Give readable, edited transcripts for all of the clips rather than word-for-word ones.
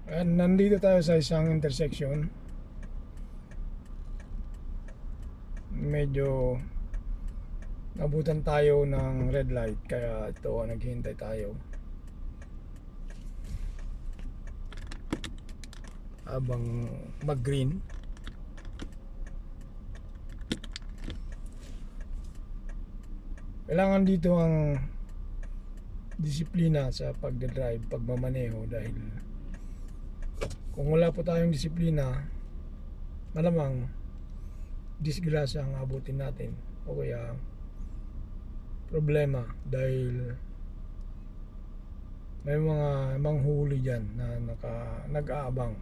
Nandito tayo sa isang intersection. Medyo nabutan tayo ng red light, kaya ito naghihintay tayo habang mag-green. Kailangan dito ang disiplina sa pagdadrive, pagmamaneho, dahil kung wala po tayong disiplina, malamang disgrasya ang abutin natin, o kaya problema, dahil may mga manghuli dyan na nag-aabang,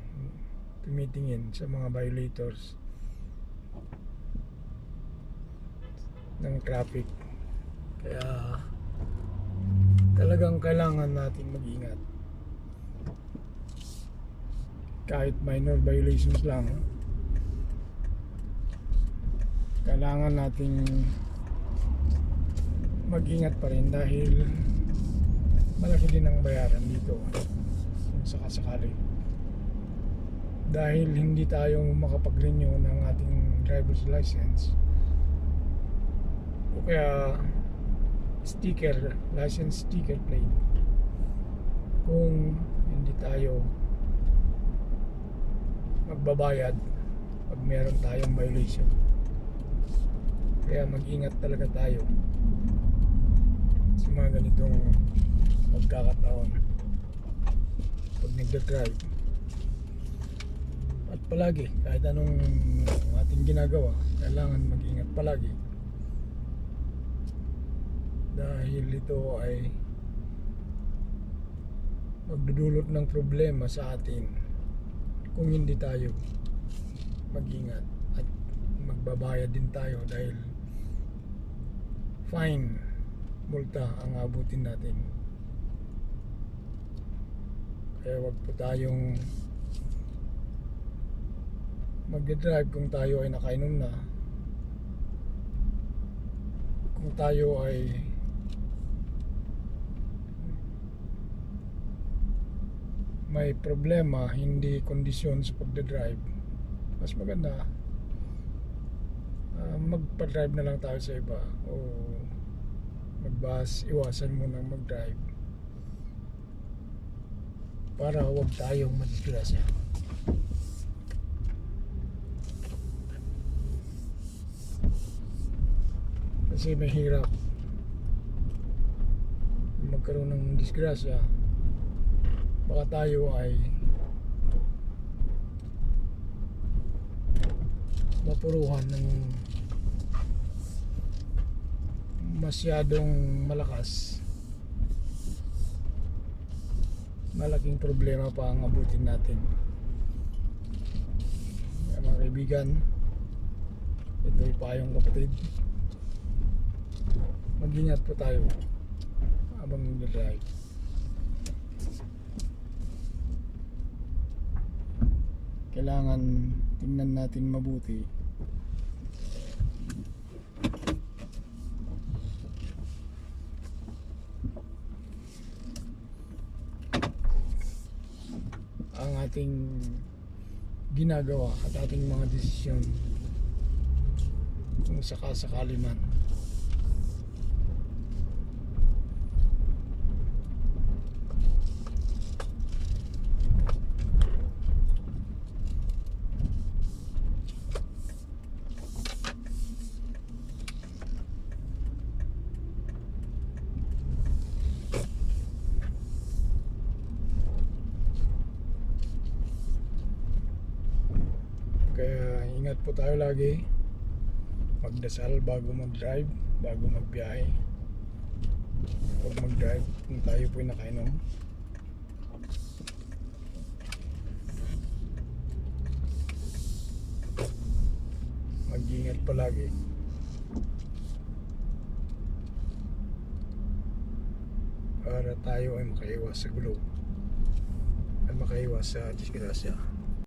tumitingin sa mga violators ng traffic. Kaya talagang kailangan natin mag-ingat. Kahit minor violations lang, kailangan nating mag-ingat pa rin, dahil malaki din ang bayaran dito kung sakasakali, dahil hindi tayo makapag-renew ng ating driver's license o kaya sticker, license sticker plate, kung hindi tayo magbabayad pag meron tayong violation. Kaya mag-ingat talaga tayo sa mga ganitong pagkakataon pag nagdadrive. At palagi, kahit anong ating ginagawa, kailangan mag-ingat palagi, dahil ito ay magdudulot ng problema sa atin kung hindi tayo mag-ingat. At magbabayad din tayo, dahil fine, multa ang abutin natin. Kaya wag po tayong mag-drive kung tayo ay nakainom na, kung tayo ay may problema, hindi kondisyon sa pagdadrive. Mas maganda magpa-drive na lang tayo sa iba, o magbas, iwasan mo nang mag-drive para huwag tayong madisgrasya. Kasi mahirap magkaroon ng disgrasya, baka tayo ay mapuruhan ng masyadong malakas. Malaking problema pa ang abutin natin. Kaya mga kaibigan, ito'y payong kapatid, mag-ingat po tayo habang nag-drive. Kailangan tingnan natin mabuti ang ating ginagawa at ating mga desisyon, kung sakasakali man. Kaya ingat po tayo lagi, magdasal bago mag-drive, bago magbiyahe. Huwag mag-drive kung tayo po'y nakainom. Mag-ingat palagi para tayo ay makaiwas sa gulo at makaiwas sa disgrasya.